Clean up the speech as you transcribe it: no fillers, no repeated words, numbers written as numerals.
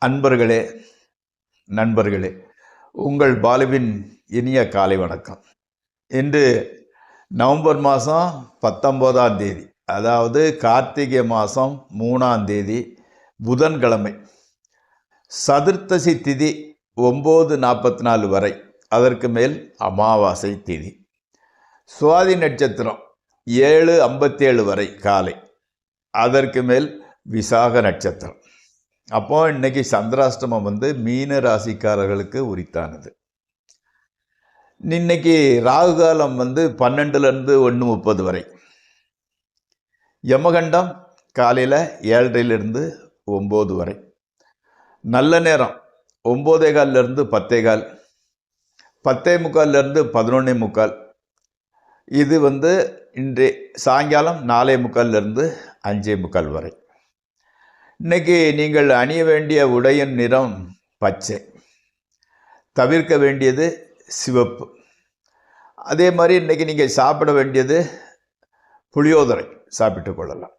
அன்பர்களே, நண்பர்களே, உங்கள் பாலுவின் இனிய காலை வணக்கம். இன்று நவம்பர் மாதம் 19ஆம் தேதி, அதாவது கார்த்திகை மாதம் 3ஆம் தேதி புதன்கிழமை. சதுர்த்தசி திதி 9:44 வரை, அதற்கு மேல் அமாவாசை திதி. சுவாதி நட்சத்திரம் 7:57 வரை காலை, அதற்கு மேல் விசாக நட்சத்திரம். அப்போ இன்னைக்கு சந்திராஷ்டமம் மீன ராசிக்காரர்களுக்கு உரித்தானது. இன்னைக்கு ராகு காலம் 12லேருந்து 1:30 வரை. யமகண்டம் காலையில் 7:30லேருந்து 9 வரை. நல்ல நேரம் 9:15லேருந்து 10:15, 10:45லேருந்து 11:45. இது இன்று சாயங்காலம் 4:45லேருந்து 5:45 வரை. இன்னைக்கு நீங்கள் அணிய வேண்டிய உடையின் நிறம் பச்சை, தவிர்க்க வேண்டியது சிவப்பு. அதே மாதிரி இன்னைக்கு நீங்கள் சாப்பிட வேண்டியது புளியோதரை சாப்பிட்டு கொள்ளலாம்.